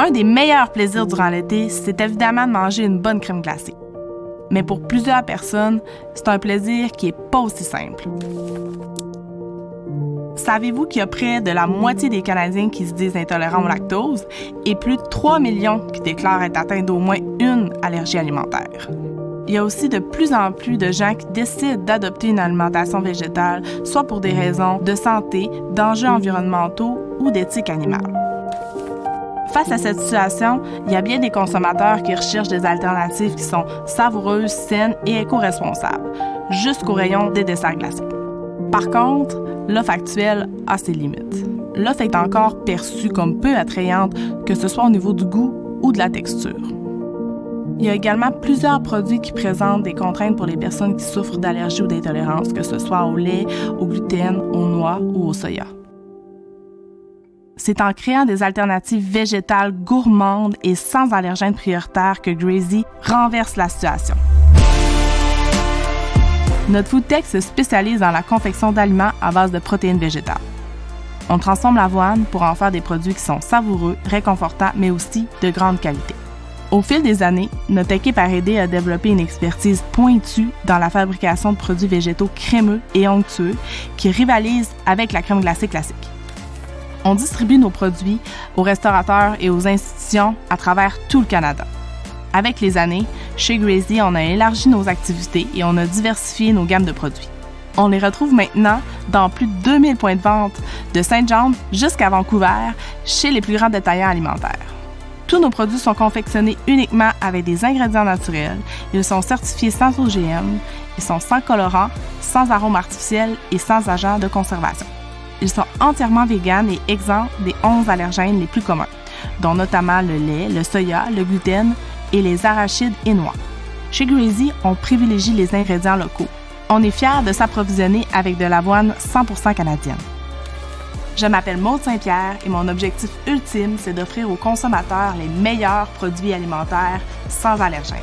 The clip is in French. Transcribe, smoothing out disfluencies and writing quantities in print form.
Un des meilleurs plaisirs durant l'été, c'est évidemment de manger une bonne crème glacée. Mais pour plusieurs personnes, c'est un plaisir qui n'est pas aussi simple. Savez-vous qu'il y a près de la moitié des Canadiens qui se disent intolérants au lactose et plus de 3 millions qui déclarent être atteints d'au moins une allergie alimentaire? Il y a aussi de plus en plus de gens qui décident d'adopter une alimentation végétale, soit pour des raisons de santé, d'enjeux environnementaux ou d'éthique animale. Face à cette situation, il y a bien des consommateurs qui recherchent des alternatives qui sont savoureuses, saines et éco-responsables, jusqu'au rayon des desserts glacés. Par contre, l'offre actuelle a ses limites. L'offre est encore perçue comme peu attrayante, que ce soit au niveau du goût ou de la texture. Il y a également plusieurs produits qui présentent des contraintes pour les personnes qui souffrent d'allergies ou d'intolérance, que ce soit au lait, au gluten, aux noix ou au soya. C'est en créant des alternatives végétales gourmandes et sans allergènes prioritaires que Grazy renverse la situation. Notre food tech se spécialise dans la confection d'aliments à base de protéines végétales. On transforme l'avoine pour en faire des produits qui sont savoureux, réconfortants, mais aussi de grande qualité. Au fil des années, notre équipe a aidé à développer une expertise pointue dans la fabrication de produits végétaux crémeux et onctueux qui rivalisent avec la crème glacée classique. On distribue nos produits aux restaurateurs et aux institutions à travers tout le Canada. Avec les années, chez Grazy, on a élargi nos activités et on a diversifié nos gammes de produits. On les retrouve maintenant dans plus de 2000 points de vente de Saint-Jean jusqu'à Vancouver, chez les plus grands détaillants alimentaires. Tous nos produits sont confectionnés uniquement avec des ingrédients naturels. Ils sont certifiés sans OGM, ils sont sans colorants, sans arômes artificiels et sans agents de conservation. Ils sont entièrement véganes et exempts des 11 allergènes les plus communs, dont notamment le lait, le soya, le gluten et les arachides et noix. Chez Grazy, on privilégie les ingrédients locaux. On est fiers de s'approvisionner avec de l'avoine 100% canadienne. Je m'appelle Maude Saint-Pierre et mon objectif ultime, c'est d'offrir aux consommateurs les meilleurs produits alimentaires sans allergènes.